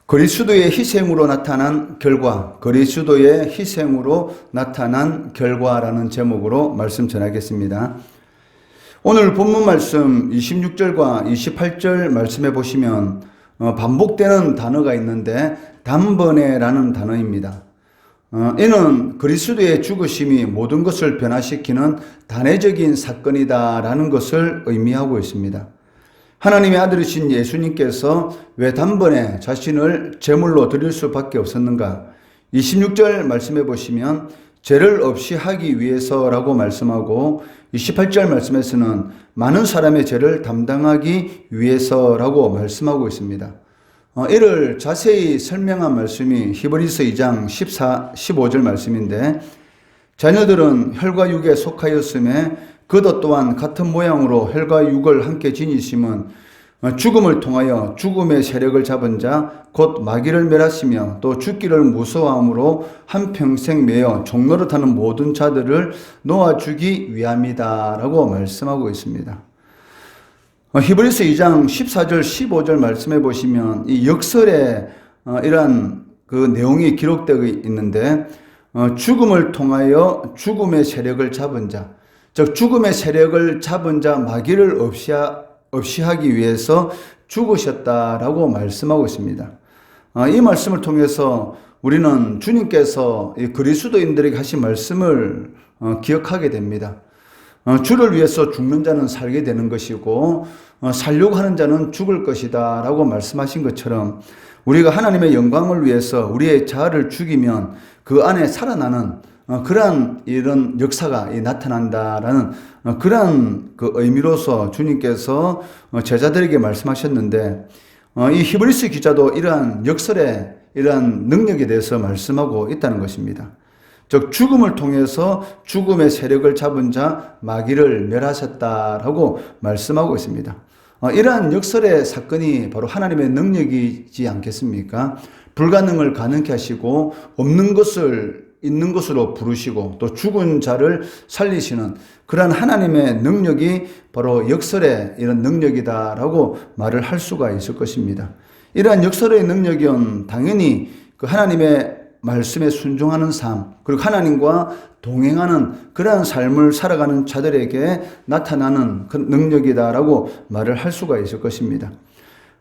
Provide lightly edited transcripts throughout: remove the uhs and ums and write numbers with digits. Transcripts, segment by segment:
그리스도의 희생으로 나타난 결과, 그리스도의 희생으로 나타난 결과라는 제목으로 말씀 전하겠습니다. 오늘 본문 말씀 26절과 28절 말씀해 보시면 반복되는 단어가 있는데 단번에라는 단어입니다. 이는 그리스도의 죽으심이 모든 것을 변화시키는 단회적인 사건이다라는 것을 의미하고 있습니다. 하나님의 아들이신 예수님께서 왜 단번에 자신을 제물로 드릴 수밖에 없었는가? 26절 말씀해 보시면 죄를 없이 하기 위해서라고 말씀하고 28절 말씀에서는 많은 사람의 죄를 담당하기 위해서라고 말씀하고 있습니다. 이를 자세히 설명한 말씀이 히브리서 2장 15절 말씀인데, 자녀들은 혈과 육에 속하였음에 그도 또한 같은 모양으로 혈과 육을 함께 지니심은 죽음을 통하여 죽음의 세력을 잡은 자 곧 마귀를 멸하시며 또 죽기를 무서워함으로 한평생 매여 종노릇하는 모든 자들을 놓아주기 위함이다 라고 말씀하고 있습니다. 히브리서 2장 14절 15절 말씀해 보시면 이 역설에 이러한 그 내용이 기록되어 있는데, 죽음을 통하여 죽음의 세력을 잡은 자, 즉 죽음의 세력을 잡은 자 마귀를 없이 하기 위해서 죽으셨다라고 말씀하고 있습니다. 이 말씀을 통해서 우리는 주님께서 그리스도인들에게 하신 말씀을 기억하게 됩니다. 주를 위해서 죽는 자는 살게 되는 것이고 살려고 하는 자는 죽을 것이다 라고 말씀하신 것처럼, 우리가 하나님의 영광을 위해서 우리의 자아를 죽이면 그 안에 살아나는 그러한 이런 역사가 나타난다라는 그러한 그 의미로서 주님께서 제자들에게 말씀하셨는데, 이 히브리서 기자도 이러한 역설의 이러한 능력에 대해서 말씀하고 있다는 것입니다. 즉 죽음을 통해서 죽음의 세력을 잡은 자 마귀를 멸하셨다라고 말씀하고 있습니다. 이러한 역설의 사건이 바로 하나님의 능력이지 않겠습니까? 불가능을 가능케 하시고 없는 것을 있는 것으로 부르시고 또 죽은 자를 살리시는 그러한 하나님의 능력이 바로 역설의 이런 능력이다라고 말을 할 수가 있을 것입니다. 이러한 역설의 능력은 당연히 그 하나님의 말씀에 순종하는 삶, 그리고 하나님과 동행하는 그러한 삶을 살아가는 자들에게 나타나는 그 능력이다라고 말을 할 수가 있을 것입니다.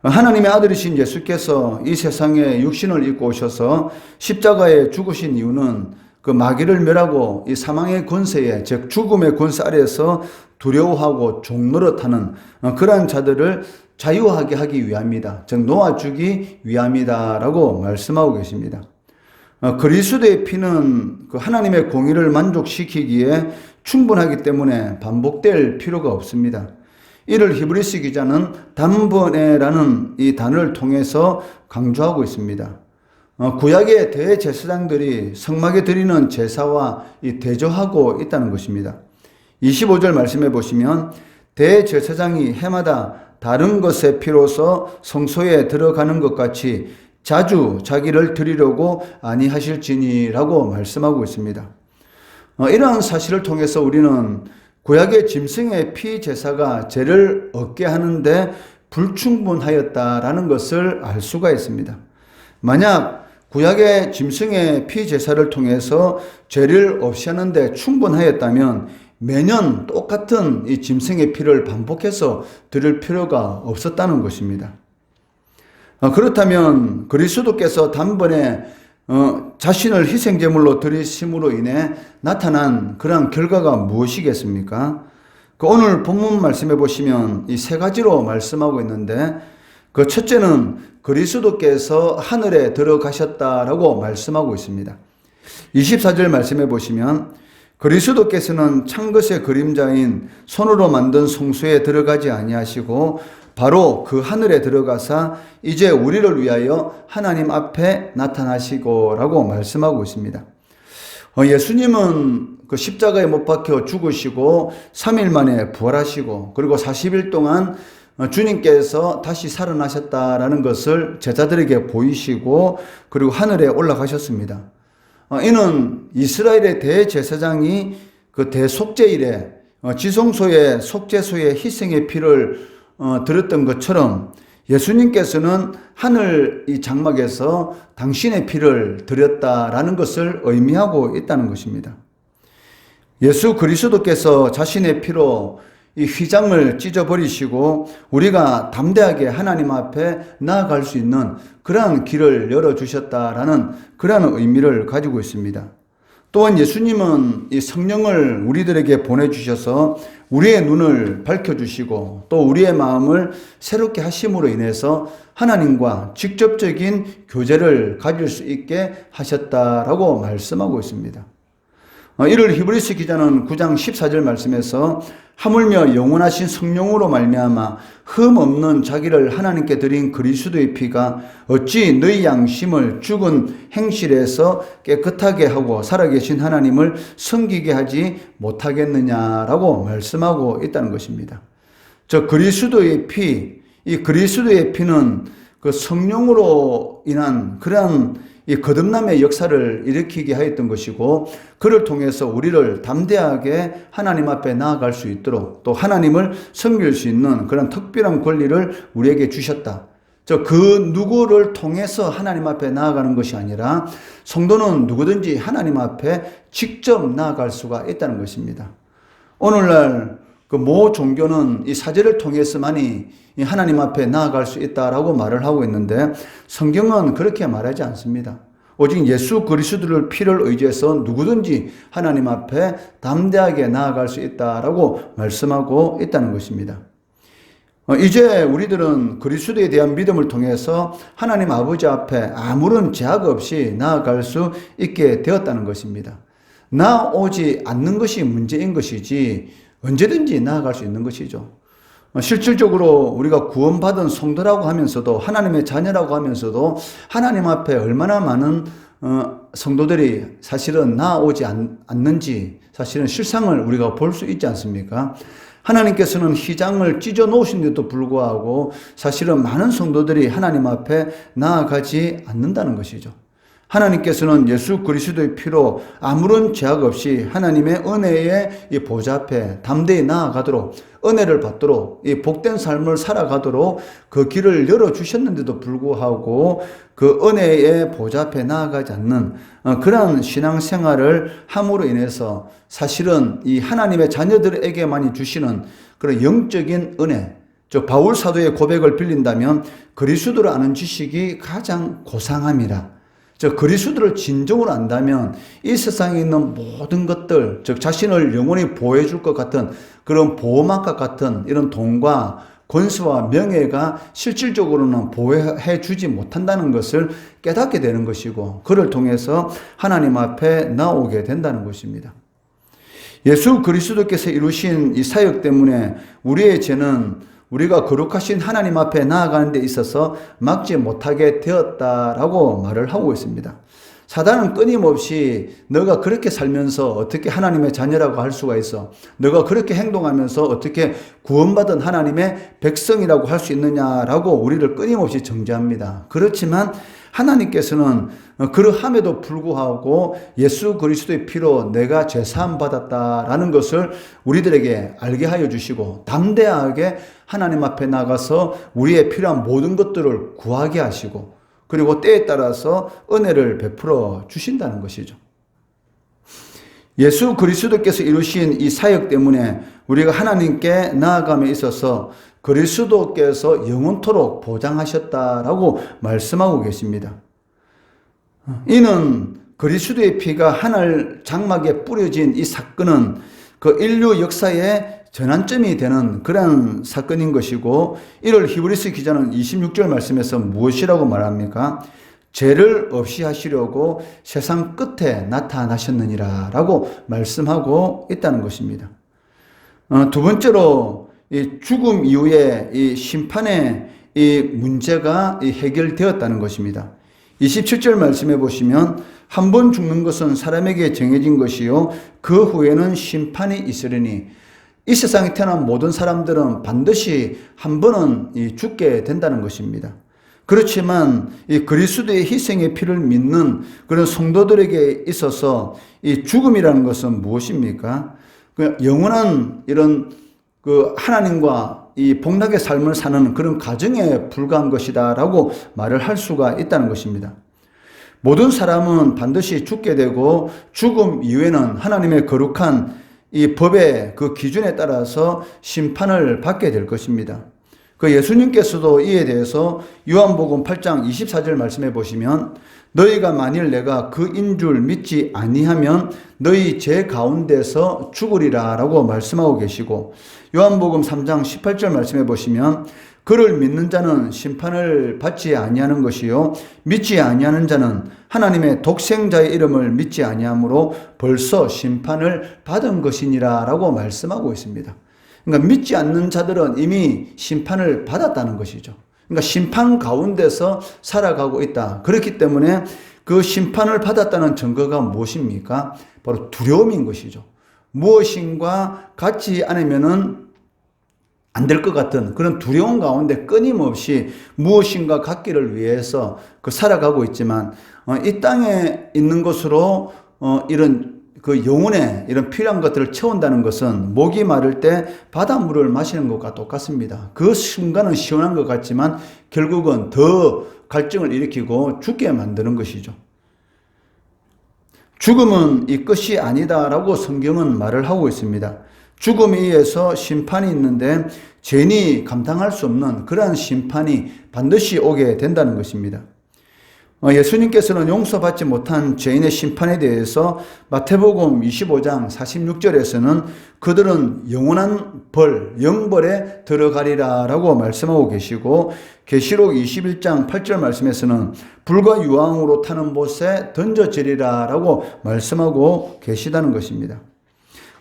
하나님의 아들이신 예수께서 이 세상에 육신을 입고 오셔서 십자가에 죽으신 이유는 그 마귀를 멸하고 이 사망의 권세에, 즉 죽음의 권세 아래에서 두려워하고 종노릇하는 그러한 자들을 자유하게 하기 위함이다. 즉 놓아주기 위함이다라고 말씀하고 계십니다. 그리스도의 피는 그 하나님의 공의를 만족시키기에 충분하기 때문에 반복될 필요가 없습니다. 이를 히브리서 기자는 단번에라는 이 단어를 통해서 강조하고 있습니다. 구약의 대제사장들이 성막에 드리는 제사와 대조하고 있다는 것입니다. 25절 말씀해 보시면 대제사장이 해마다 다른 것의 피로서 성소에 들어가는 것 같이 자주 자기를 드리려고 아니하실지니라고 말씀하고 있습니다. 이러한 사실을 통해서 우리는 구약의 짐승의 피 제사가 죄를 얻게 하는데 불충분하였다라는 것을 알 수가 있습니다. 만약 구약의 짐승의 피 제사를 통해서 죄를 없이 하는데 충분하였다면 매년 똑같은 이 짐승의 피를 반복해서 드릴 필요가 없었다는 것입니다. 그렇다면 그리스도께서 단번에 자신을 희생제물로 드리심으로 인해 나타난 그러한 결과가 무엇이겠습니까? 오늘 본문 말씀해 보시면 이 세 가지로 말씀하고 있는데, 그 첫째는 그리스도께서 하늘에 들어가셨다라고 말씀하고 있습니다. 24절 말씀해 보시면 그리스도께서는 찬 것의 그림자인 손으로 만든 성소에 들어가지 아니하시고 바로 그 하늘에 들어가사 이제 우리를 위하여 하나님 앞에 나타나시고라고 말씀하고 있습니다. 예수님은 그 십자가에 못 박혀 죽으시고 3일 만에 부활하시고 그리고 40일 동안 주님께서 다시 살아나셨다라는 것을 제자들에게 보이시고 그리고 하늘에 올라가셨습니다. 이는 이스라엘의 대제사장이 그 대속죄일에 지성소의 속죄소의 희생의 피를 드렸던 것처럼 예수님께서는 하늘 이 장막에서 당신의 피를 드렸다라는 것을 의미하고 있다는 것입니다. 예수 그리스도께서 자신의 피로 이 휘장을 찢어버리시고 우리가 담대하게 하나님 앞에 나아갈 수 있는 그러한 길을 열어주셨다라는 그러한 의미를 가지고 있습니다. 또한 예수님은 이 성령을 우리들에게 보내주셔서 우리의 눈을 밝혀주시고 또 우리의 마음을 새롭게 하심으로 인해서 하나님과 직접적인 교제를 가질 수 있게 하셨다라고 말씀하고 있습니다. 이를 히브리서 기자는 9장 14절 말씀에서 하물며 영원하신 성령으로 말미암아 흠 없는 자기를 하나님께 드린 그리스도의 피가 어찌 너희 양심을 죽은 행실에서 깨끗하게 하고 살아계신 하나님을 섬기게 하지 못하겠느냐라고 말씀하고 있다는 것입니다. 저 그리스도의 피, 이 그리스도의 피는 그 성령으로 인한 그러한 이 거듭남의 역사를 일으키게 하였던 것이고 그를 통해서 우리를 담대하게 하나님 앞에 나아갈 수 있도록 또 하나님을 섬길 수 있는 그런 특별한 권리를 우리에게 주셨다. 그 누구를 통해서 하나님 앞에 나아가는 것이 아니라 성도는 누구든지 하나님 앞에 직접 나아갈 수가 있다는 것입니다. 오늘날 그 모 종교는 이 사제를 통해서만이 하나님 앞에 나아갈 수 있다라고 말을 하고 있는데 성경은 그렇게 말하지 않습니다. 오직 예수 그리스도를 피를 의지해서 누구든지 하나님 앞에 담대하게 나아갈 수 있다라고 말씀하고 있다는 것입니다. 이제 우리들은 그리스도에 대한 믿음을 통해서 하나님 아버지 앞에 아무런 제약 없이 나아갈 수 있게 되었다는 것입니다. 나오지 않는 것이 문제인 것이지 언제든지 나아갈 수 있는 것이죠. 실질적으로 우리가 구원받은 성도라고 하면서도 하나님의 자녀라고 하면서도 하나님 앞에 얼마나 많은 성도들이 사실은 나아오지 않는지 사실은 실상을 우리가 볼 수 있지 않습니까? 하나님께서는 휘장을 찢어 놓으신데도 불구하고 사실은 많은 성도들이 하나님 앞에 나아가지 않는다는 것이죠. 하나님께서는 예수 그리스도의 피로 아무런 제약 없이 하나님의 은혜의 이 보좌 앞에 담대히 나아가도록 은혜를 받도록 이 복된 삶을 살아가도록 그 길을 열어주셨는데도 불구하고 그 은혜의 보좌 앞에 나아가지 않는 그런 신앙생활을 함으로 인해서 사실은 이 하나님의 자녀들에게만이 주시는 그런 영적인 은혜, 바울 사도의 고백을 빌린다면 그리스도를 아는 지식이 가장 고상함이라. 그리스도를 진정으로 안다면 이 세상에 있는 모든 것들, 즉 자신을 영원히 보호해 줄 것 같은 그런 보호막과 같은 이런 돈과 권세와 명예가 실질적으로는 보호해 주지 못한다는 것을 깨닫게 되는 것이고 그를 통해서 하나님 앞에 나오게 된다는 것입니다. 예수 그리스도께서 이루신 이 사역 때문에 우리의 죄는 우리가 거룩하신 하나님 앞에 나아가는 데 있어서 막지 못하게 되었다라고 말을 하고 있습니다. 사단은 끊임없이 너가 그렇게 살면서 어떻게 하나님의 자녀라고 할 수가 있어? 너가 그렇게 행동하면서 어떻게 구원받은 하나님의 백성이라고 할 수 있느냐라고 우리를 끊임없이 정죄합니다. 그렇지만 하나님께서는 그러함에도 불구하고 예수 그리스도의 피로 내가 죄사함 받았다라는 것을 우리들에게 알게 하여 주시고 담대하게 하나님 앞에 나가서 우리의 필요한 모든 것들을 구하게 하시고 그리고 때에 따라서 은혜를 베풀어 주신다는 것이죠. 예수 그리스도께서 이루신 이 사역 때문에 우리가 하나님께 나아감에 있어서 그리스도께서 영원토록 보장하셨다라고 말씀하고 계십니다. 이는 그리스도의 피가 하늘 장막에 뿌려진 이 사건은 그 인류 역사의 전환점이 되는 그런 사건인 것이고 이를 히브리서 기자는 26절 말씀에서 무엇이라고 말합니까? 죄를 없이 하시려고 세상 끝에 나타나셨느니라 라고 말씀하고 있다는 것입니다. 두 번째로 이 죽음 이후에 이 심판의 이 문제가 해결되었다는 것입니다. 27절 말씀해 보시면 한 번 죽는 것은 사람에게 정해진 것이요 그 후에는 심판이 있으리니 이 세상에 태어난 모든 사람들은 반드시 한 번은 죽게 된다는 것입니다. 그렇지만 이 그리스도의 희생의 피를 믿는 그런 성도들에게 있어서 이 죽음이라는 것은 무엇입니까? 영원한 이런 그 하나님과 이 복락의 삶을 사는 그런 가정에 불과한 것이다라고 말을 할 수가 있다는 것입니다. 모든 사람은 반드시 죽게 되고 죽음 이후에는 하나님의 거룩한 이 법의 그 기준에 따라서 심판을 받게 될 것입니다. 그 예수님께서도 이에 대해서 요한복음 8장 24절 말씀해 보시면 너희가 만일 내가 그인 줄 믿지 아니하면 너희 죄 가운데서 죽으리라 라고 말씀하고 계시고 요한복음 3장 18절 말씀해 보시면 그를 믿는 자는 심판을 받지 아니하는 것이요 믿지 아니하는 자는 하나님의 독생자의 이름을 믿지 아니하므로 벌써 심판을 받은 것이니라 라고 말씀하고 있습니다. 그러니까 믿지 않는 자들은 이미 심판을 받았다는 것이죠. 그러니까 심판 가운데서 살아가고 있다. 그렇기 때문에 그 심판을 받았다는 증거가 무엇입니까? 바로 두려움인 것이죠. 무엇인가 같지 않으면은 안 될 것 같은 그런 두려움 가운데 끊임없이 무엇인가 갖기를 위해서 살아가고 있지만 이 땅에 있는 것으로 이런 그 영혼에 이런 필요한 것들을 채운다는 것은 목이 마를 때 바닷물을 마시는 것과 똑같습니다. 그 순간은 시원한 것 같지만 결국은 더 갈증을 일으키고 죽게 만드는 것이죠. 죽음은 이 끝이 아니다라고 성경은 말을 하고 있습니다. 죽음에 의해서 심판이 있는데 죄인이 감당할 수 없는 그러한 심판이 반드시 오게 된다는 것입니다. 예수님께서는 용서받지 못한 죄인의 심판에 대해서 마태복음 25장 46절에서는 그들은 영원한 벌, 영벌에 들어가리라 라고 말씀하고 계시고 계시록 21장 8절 말씀에서는 불과 유황으로 타는 못에 던져지리라 라고 말씀하고 계시다는 것입니다.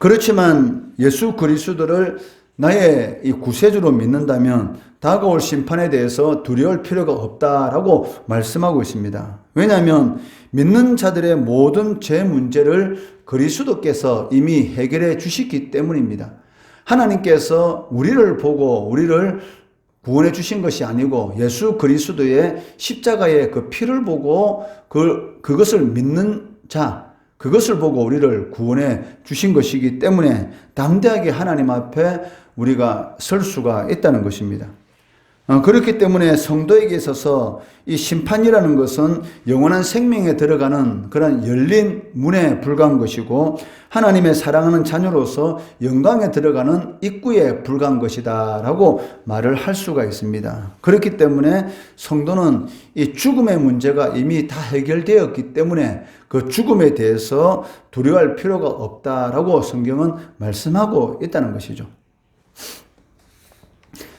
그렇지만 예수 그리스도를 나의 이 구세주로 믿는다면 다가올 심판에 대해서 두려울 필요가 없다라고 말씀하고 있습니다. 왜냐하면 믿는 자들의 모든 죄 문제를 그리스도께서 이미 해결해 주셨기 때문입니다. 하나님께서 우리를 보고 우리를 구원해 주신 것이 아니고 예수 그리스도의 십자가의 그 피를 보고 그것을 믿는 자, 그것을 보고 우리를 구원해 주신 것이기 때문에 담대하게 하나님 앞에 우리가 설 수가 있다는 것입니다. 그렇기 때문에 성도에게 있어서 이 심판이라는 것은 영원한 생명에 들어가는 그런 열린 문에 불과한 것이고 하나님의 사랑하는 자녀로서 영광에 들어가는 입구에 불과한 것이다 라고 말을 할 수가 있습니다. 그렇기 때문에 성도는 이 죽음의 문제가 이미 다 해결되었기 때문에 그 죽음에 대해서 두려워할 필요가 없다라고 성경은 말씀하고 있다는 것이죠.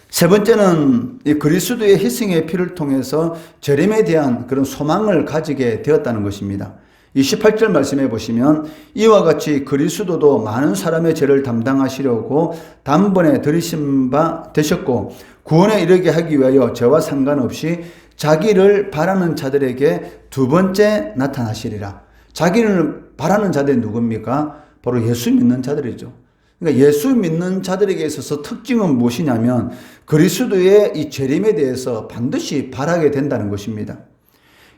세 번째는 이 그리스도의 희생의 피를 통해서 재림에 대한 그런 소망을 가지게 되었다는 것입니다. 28절 말씀해 보시면 이와 같이 그리스도도 많은 사람의 죄를 담당하시려고 단번에 들이신 바 되셨고 구원에 이르게 하기 위하여 죄와 상관없이 자기를 바라는 자들에게 두 번째 나타나시리라. 자기를 바라는 자들이 누굽니까? 바로 예수 믿는 자들이죠. 그러니까 예수 믿는 자들에게 있어서 특징은 무엇이냐면 그리스도의 이 재림에 대해서 반드시 바라게 된다는 것입니다.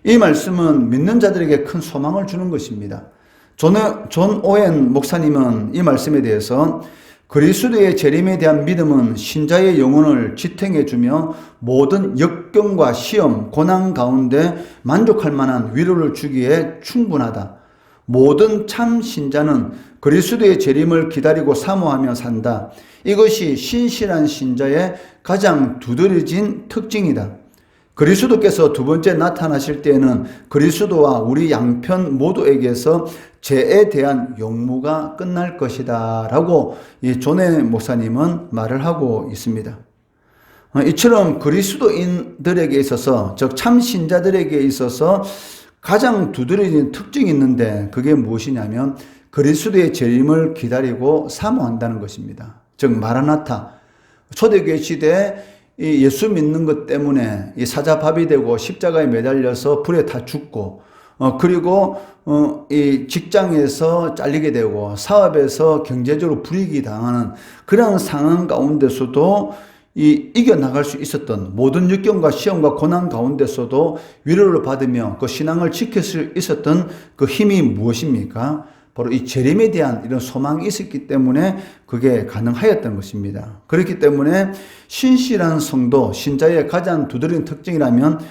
이 말씀은 믿는 자들에게 큰 소망을 주는 것입니다. 존 오웬 목사님은 이 말씀에 대해서 그리스도의 재림에 대한 믿음은 신자의 영혼을 지탱해주며 모든 역경과 시험, 고난 가운데 만족할 만한 위로를 주기에 충분하다. 모든 참 신자는 그리스도의 재림을 기다리고 사모하며 산다. 이것이 신실한 신자의 가장 두드러진 특징이다. 그리스도께서 두 번째 나타나실 때에는 그리스도와 우리 양편 모두에게서 죄에 대한 용무가 끝날 것이다 라고 이 존의 목사님은 말을 하고 있습니다. 이처럼 그리스도인들에게 있어서 즉 참신자들에게 있어서 가장 두드러진 특징이 있는데 그게 무엇이냐면 그리스도의 재림을 기다리고 사모한다는 것입니다. 즉 마라나타, 초대교회 시대에 이 예수 믿는 것 때문에 이 사자밥이 되고 십자가에 매달려서 불에 타 죽고 그리고 이 직장에서 잘리게 되고 사업에서 경제적으로 불이익이 당하는 그런 상황 가운데서도 이겨나갈 수 있었던 모든 역경과 시험과 고난 가운데서도 위로를 받으며 그 신앙을 지킬 수 있었던 그 힘이 무엇입니까? 바로 이 재림에 대한 이런 소망이 있었기 때문에 그게 가능하였던 것입니다. 그렇기 때문에 신실한 성도, 신자의 가장 두드러진 특징이라면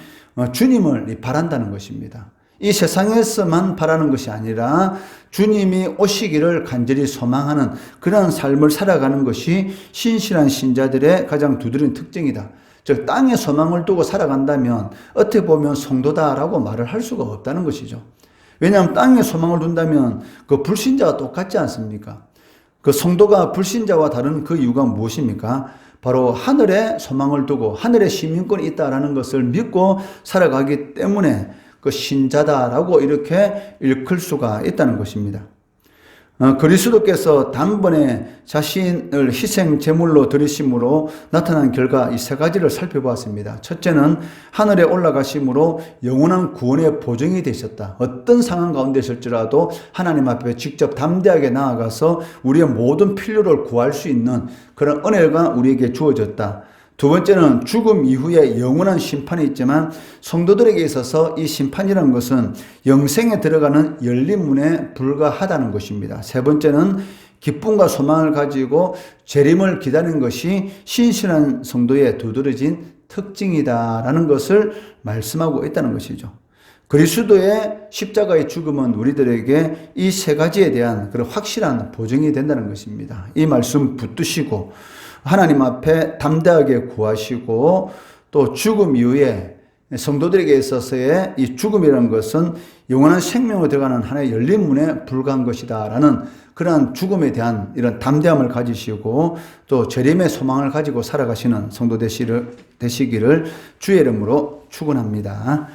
주님을 바란다는 것입니다. 이 세상에서만 바라는 것이 아니라 주님이 오시기를 간절히 소망하는 그런 삶을 살아가는 것이 신실한 신자들의 가장 두드러진 특징이다. 즉 땅에 소망을 두고 살아간다면 어떻게 보면 성도다라고 말을 할 수가 없다는 것이죠. 왜냐하면 땅에 소망을 둔다면 그 불신자와 똑같지 않습니까? 그 성도가 불신자와 다른 그 이유가 무엇입니까? 바로 하늘에 소망을 두고 하늘에 시민권이 있다라는 것을 믿고 살아가기 때문에 그 신자다라고 이렇게 일컬 수가 있다는 것입니다. 그리스도께서 단번에 자신을 희생 제물로 드리심으로 나타난 결과 이 세 가지를 살펴보았습니다. 첫째는 하늘에 올라가심으로 영원한 구원의 보증이 되셨다. 어떤 상황 가운데 있을지라도 하나님 앞에 직접 담대하게 나아가서 우리의 모든 필요를 구할 수 있는 그런 은혜가 우리에게 주어졌다. 두 번째는 죽음 이후에 영원한 심판이 있지만 성도들에게 있어서 이 심판이라는 것은 영생에 들어가는 열린 문에 불과하다는 것입니다. 세 번째는 기쁨과 소망을 가지고 재림을 기다리는 것이 신실한 성도의 두드러진 특징이다라는 것을 말씀하고 있다는 것이죠. 그리스도의 십자가의 죽음은 우리들에게 이 세 가지에 대한 그런 확실한 보증이 된다는 것입니다. 이 말씀 붙드시고 하나님 앞에 담대하게 구하시고 또 죽음 이후에 성도들에게 있어서의 이 죽음이라는 것은 영원한 생명으로 들어가는 하나의 열린 문에 불과한 것이다라는 그러한 죽음에 대한 이런 담대함을 가지시고 또 재림의 소망을 가지고 살아가시는 성도 되시기를 주의 이름으로 축원합니다.